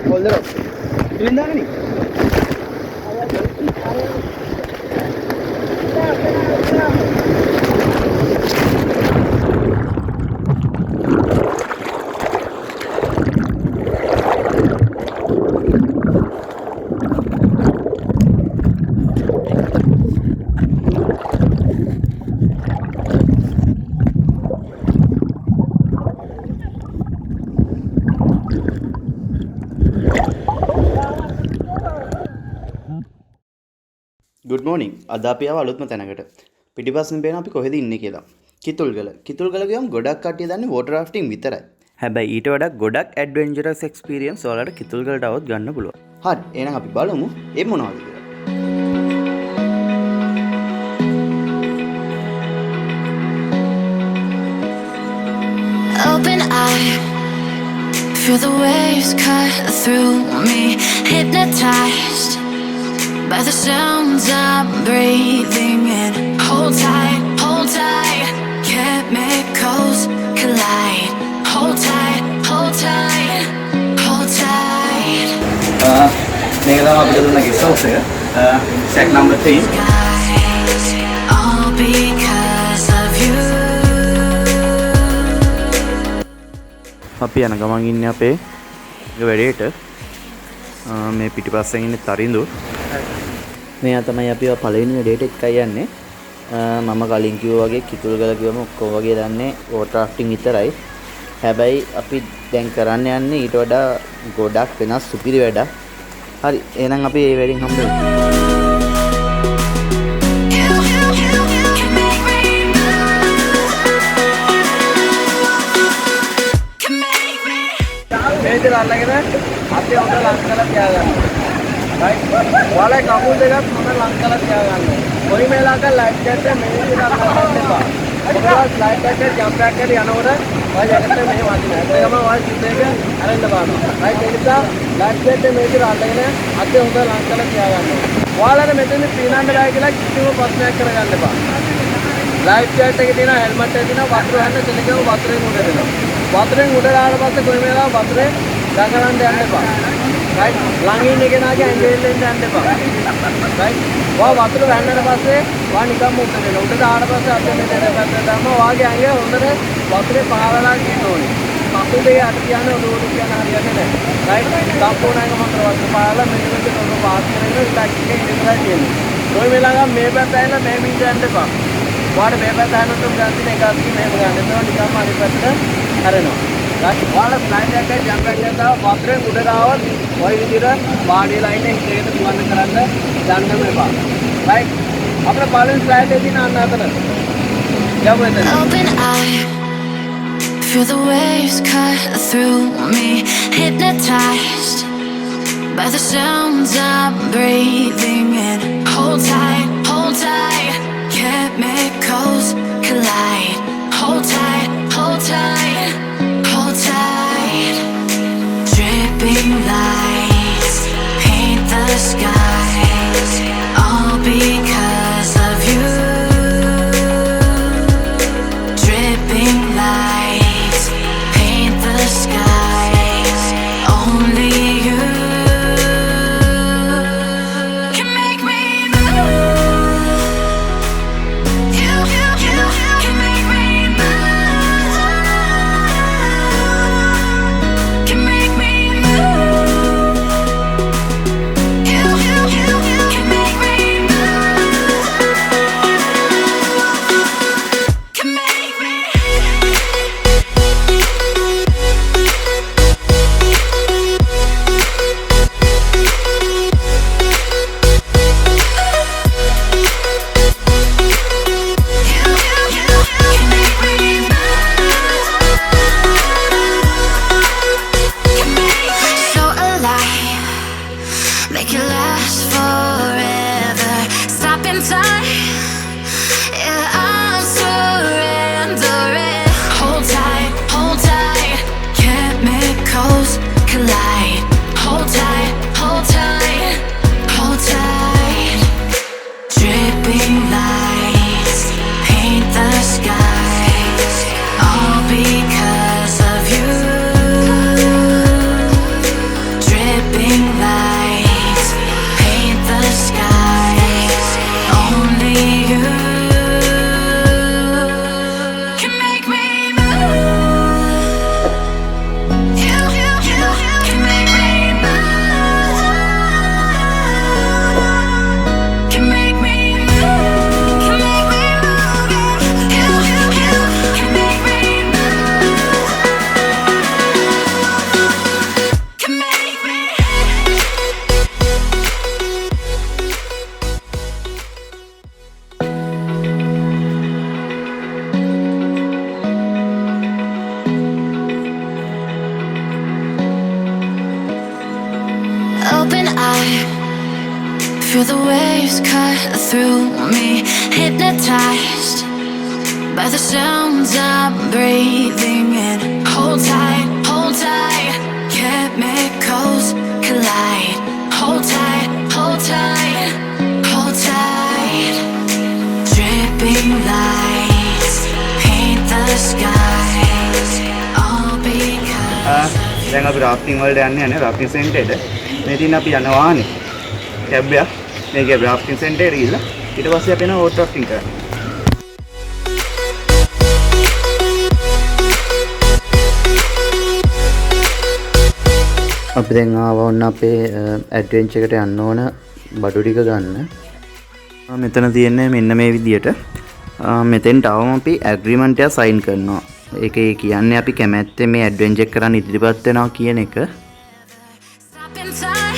Hold it up. Kilinda ni. Good morning. අද අපි ආව අලුත්ම තැනකට. පිටිපස්සෙන් පේන අපි කොහෙද ඉන්නේ කියලා. කිතුල්ගල. කිතුල්ගල ගියම ගොඩක් කට්ටිය දන්නේ water rafting විතරයි. හැබැයි ඊට වඩා ගොඩක් adventurous experience ඔයාලට කිතුල්ගලට આવොත් ගන්න පුළුවන්. හරි. එහෙනම් අපි බලමු ඒ මොනවද කියලා. Open eye, feel the waves cut through me, hypnotized by the sounds I'm breathing in. Hold tight, chemicals collide. Hold tight, hold tight, hold tight. මේක තමයි අපිට දුන්න ගෙස්ට් හවුස් එක. සෙක් number 3. Guys, all because of you. අපි යන ගමන් ඉන්නේ අපේ වැඩේට. මේ පිටිපස්සෙන් ඉන්නේ තරිඳු. මෙයා තමයි අපි පළවෙනි වැඩේට එක්කයි යන්නේ. මම කලින් කිව්වා වගේ කිතුල්ගල කිව්වම ඔක්කොම වගේ දන්නේ water rafting විතරයි. හැබැයි අපි දැන් කරන්න යන්නේ ඊට වඩා ගොඩක් වෙනස් සුපිරි වැඩක්. හරි එහෙනම් අපි මේ වැඩෙන් හම්බෙමු. මේක අල්ලගෙන අපි හොඳ ලං කරලා තියාගන්න. right ඔයාලා කකුල් දෙකත් හොඳ ලං කරලා තියාගන්න. කොයි වෙලාවක ලයිට් එකත් මේ විදිහට අල්ලන්න එපා. ඔයාලා ස්ලයිඩ් එකකට ජම්ප් එකක් කරලා යනකොට ඔයාලා යකට මෙහෙම වදිනවා. ඒකම ඔයාලා සිත් එක අරන්න බලනවා. right ඒ නිසා ලයිට් එකත් මේ විදිහට අල්ලගෙන අපි හොඳ ලං කරලා තියාගන්න. ඔයාලා මෙතන පීනන්න බෑ කියලා කිසිම ප්‍රශ්නයක් කරගන්න එපා. ලයිෆ් ජැකට් එකේ තියෙන හෙල්මට් එකේ තියෙන වතුර හැන්න තෙලකම වතුරෙන් උඩ දෙනවා. වතුරෙන් උඩ දාලා පස්සේ කොයි වෙලාව වතුරේ දඟලන්න යන්න එපා. right ළඟ ඉන්න කෙනාගේ ඇඟිල්ලෙන් යන්න එපා. right වා වතුර වැන්නට පස්සේ වා නිකම්ම උඩ දෙනවා. උඩ දාලා පස්සේ අපේ මෙතන පැත්තට දාම වාගේ ඇඟ හොඳට වතුරේ පාරලා ගින්න ඕනේ. කකුල් දෙක අත කියන්නේ උඩ කියන හරියන්නේ නැහැ. right සම්පූර්ණ ඇඟ හොඳට වතුර පාරලා මෙන්න මෙතන ඔබ වාස් කරගෙන රිලැක්ස් එකේ ඉඳලා තියෙනවා. කොයි වෙලාවක මේ පැත්ත ඇවිල්ලා මේ මිනිහ යන්න එපා. වාට මේ පැත්ත හැමෝටම ගන්න තියෙන එක අස්කි මෙහෙම ගන්න. එතකොට නිකම්ම අනිත් පැත්තට හැරෙනවා. වාට ස්ලයිඩ් එකක් ජම්ප් එකක් කරලා වතුරෙන් උඩ දාවොත් ඔය විදිහට බාඩි ලයින් එකේට දුවන්න කරන්න යන්නම එපා. right අපේ පළවෙනි ස්ලයිඩ් එකේ තියෙන අන්න අතන. යමු එතන. Open eye, feel the waves cut through me, hypnotized by the sounds I'm breathing in. Hold tight, chemicals collide. Hold tight, hold tight, hold tight. Dripping lights paint the skies, all because of you. Dripping lights paint the skies, only you can make me move. You can make me move. Can make me move. You can make me move. Feel the waves cut through me, hypnotized by the sounds I'm breathing in. Hold tight, hold tight. Chemicals collide. Hold tight, hold tight, hold tight. Dripping lights paint the skies, all because දැන් අපි rafting වලට යන්නේ rafting center එකට. මේ දින අපි යන වාහනේ කැබ් එක මේකේ rafting center එකට ගිහිල්ලා ඊට පස්සේ අපි යනවා water rafting කරන්න. අපි දැන් ආවා ඔන්න අපේ ඇඩ්වෙන්චර් එකට යන්න ඕන බඩු ටික ගන්න. මෙතන තියෙන්නේ මෙන්න මේ විදියට. මෙතෙන්ට આવම අපි ඇග්‍රීමන්ට් එක සයින් කරනවා. ඒකේ කියන්නේ අපි කැමැත්තෙන් මේ ඇඩ්වෙන්චර් එක කරන්න ඉදිරිපත් වෙනවා කියන එක. stop in time.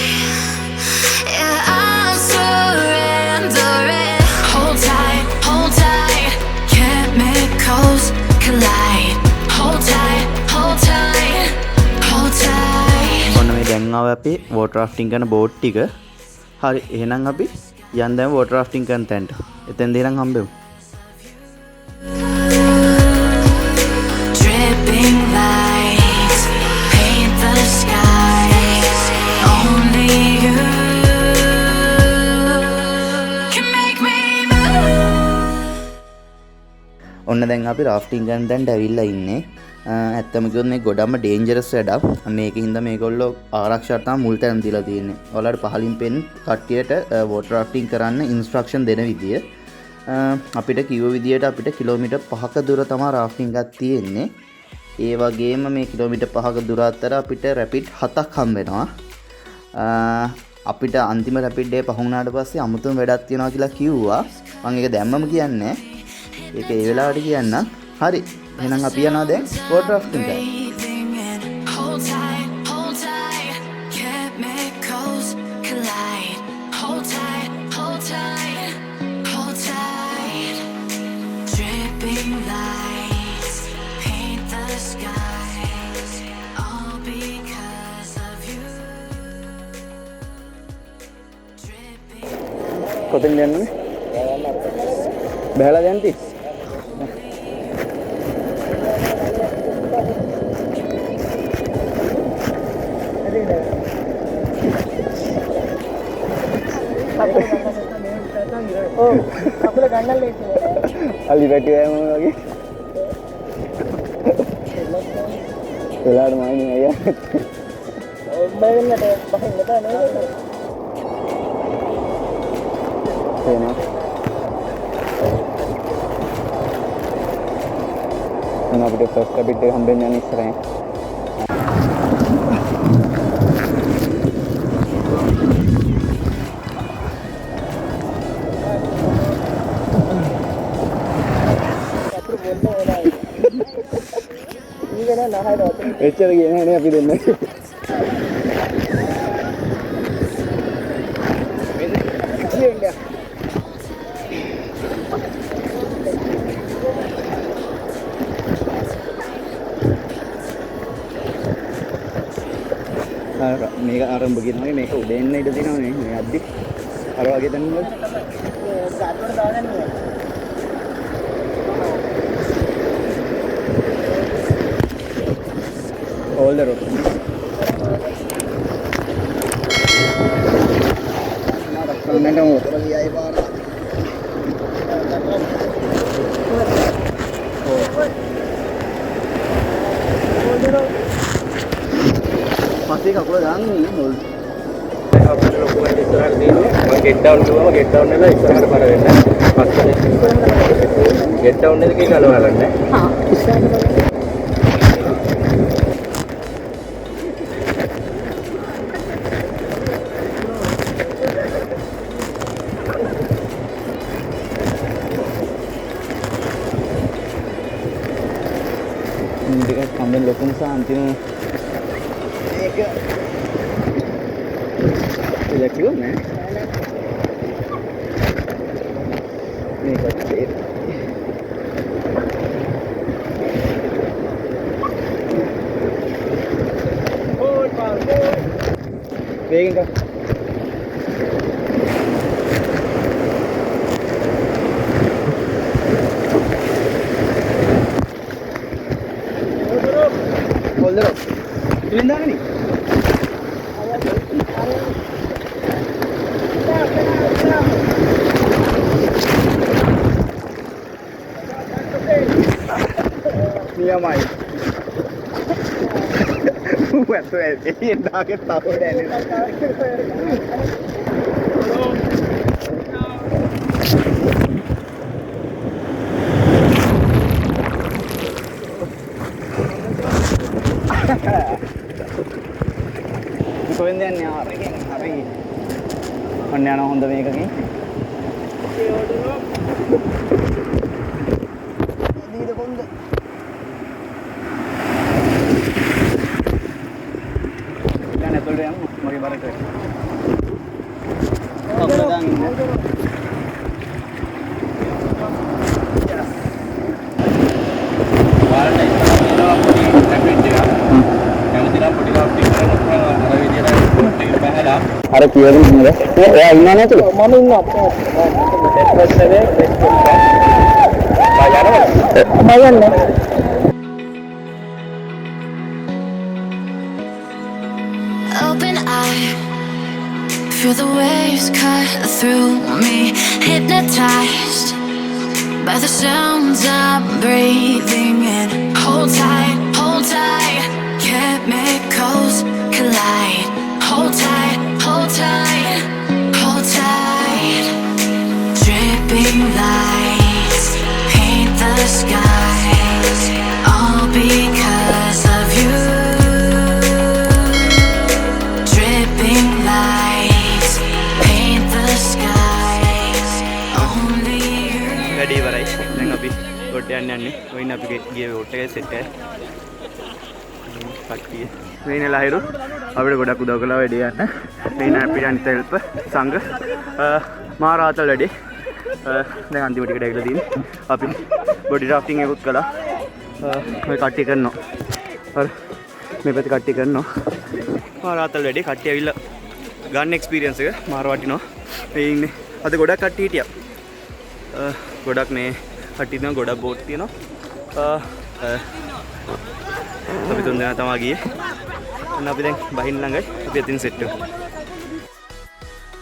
Yeah, I'm surrendering. Hold tight, hold tight. Chemicals collide. Hold tight, hold tight, hold tight. ඔන්න මේ දැන් ආව අපි water rafting කරන බෝට් ටික. හරි එහෙනම් අපි යන්න දැන් water rafting කරන තැනට. එතෙන්දී නම් හම්බෙමු. Dripping lights paint the skies. Only you can make me move. ඔන්න දැන් අපි rafting කරන තැනට ඇවිල්ලා ඉන්නේ. ඇත්තම කිව්වොත් මේ ගොඩක්ම ඩේන්ජරස් වැඩක්. මේකෙන් හින්දා මේගොල්ලෝ ආරක්ෂාවට තමයි මුල් තැන දීලා තියෙන්නේ. ඔයාලට පහලින් පෙන්න කට්ටියට water rafting කරන්න ඉන්ස්ට්‍රක්ෂන් දෙන විදිය. අපිට කිව්ව විදියට අපිට කිලෝමීටර් 5ක දුර තමයි rafting එකක් තියෙන්නේ. ඒ වගේම මේ කිලෝමීටර් 5ක දුර අතර අපිට රැපිඩ් 7ක් හම්බ වෙනවා. අපිට අන්තිම රැපිඩ් එක පහ වුණාට පස්සේ අමුතුම වැඩක් තියෙනවා කියලා කිව්වා. මම ඒක දැම්මම කියන්නේ. ඒක ඒ වෙලාවට කියන්න. හරි. එහෙනම් අපි යනවා දැන් water rafting කරන්න. Breathing in. Hold tight, hold tight. Chemicals collide. Hold tight, hold tight, hold tight. Dripping lights paint the skies, all because of you. Dripping කොතෙන්ද යන්නේ? බහලා යන්නේ? අපල ගන්නල්ල අලි වැටියම වගේ වෙලාවට මයින් අයියා ඔබගෙන්නට බහින්න බෑ නේද එනවා එන අපිට ෆස්ට් කැපිට් එක හම්බෙන්න යන ඉස්සරහින් එච්චර ගියේ නැහැ නේ අපි දෙන්න. මේක ආරම්භ කරනවා මේක උඩ එන්න ඉඩ තියෙනවනේ මේ අද්දි අර වගේ තැන්වල ගාතට දාගන්න ඕනේ all the road කන්නට මොකද ගියයි පාර පස්සේ කකුල දාන්නේ නෝල් අපිට ලොකු වැඩ ඉස්සරහට තියෙන්නේ මම ගෙට් ඩවුන් කිව්වම ගෙට් ඩවුන් වෙලා ඉස්සරහට බර වෙන්න පස්සේ ගෙට් ඩවුන් එකකින් ගලවා ගන්න හා ඉස්සරහට දෙකක් කම්බෙන් ලොකු නිසා අන්තිම මේක ඉලක්කෝ නෑ මේක තේ වේගෙන් ගන්න නියමයි. What the hell? දාගේ තවඩ කොහෙන්ද යන්නේ ආරගෙන හරි ඔන්න යනවා හොඳ මේකකින් දීද කොන්ද දැන් ඇතුළට යමු මගේ බරට කකුල දාන්න අර කියවලු නේද? එයා ඉන්නා නේද? මම ඉන්නවා අපේ. Open eye, feel the waves cut through me, hypnotized by the sounds I'm breathing in. Hold tight, chemicals collide. Hold tight, hold tight, hold tight. Dripping lights paint the skies, all because of you. Dripping lights paint the skies, only you. වැඩි ඉවරයි. දැන් අපි rod යන්නේ. ඔයින් අපි ගියේ rod එකේ set එකයි. කට්ටිය. වෙන ලහිරු අපිට ගොඩක් උදව් කළා වැඩි යන්න. වෙන අපිට අනිත් හෙල්ප් සංඝ මා රාතල් වැඩි. දැන් අන්තිම ටිකට ඇවිල්ලා තියෙන්නේ. අපි බොඩි රාෆ්ටිං එකකුත් කළා. ඔය කට්ටිය කරනවා. හරි. මේ පැත්තේ කට්ටිය කරනවා. මා රාතල් වැඩි කට්ටිය ඇවිල්ලා ගන්න එක්ස්පීරියන්ස් එක මාර වටිනවා. මේ ඉන්නේ. අද ගොඩක් කට්ටිය හිටියා. ගොඩක් මේ කට්ටිය තියෙනවා ගොඩක් බෝට් තියෙනවා. අපි තුන් දෙනා තමයි ගියේ. අන්න අපි දැන් බහින්න ළඟයි. අපි එතින් සෙට් වෙමු.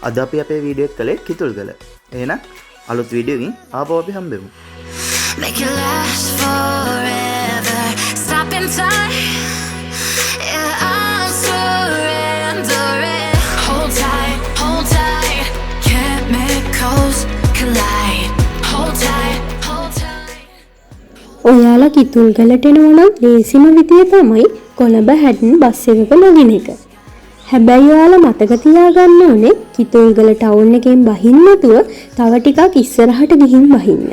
අද අපි අපේ වීඩියෝ එක කළේ කිතුල්ගල. එහෙනම් අලුත් වීඩියෝ එකකින් ආපහු අපි හම්බෙමු. Make it last forever. Stop in time. Yeah, I'm surrendering. Hold tight, chemicals collide. Hold tight. ඔයාලා කිතුල්ගලට එනවා නම් ලේසිම විදිය තමයි කොළඹ හැඩන් බස් එකක නගින එක. හැබැයි ඔයාලා මතක තියාගන්න ඕනේ කිතුල්ගල ටවුන් එකෙන් බහින්න නැතුව තව ටිකක් ඉස්සරහට ගිහින් බහින්න.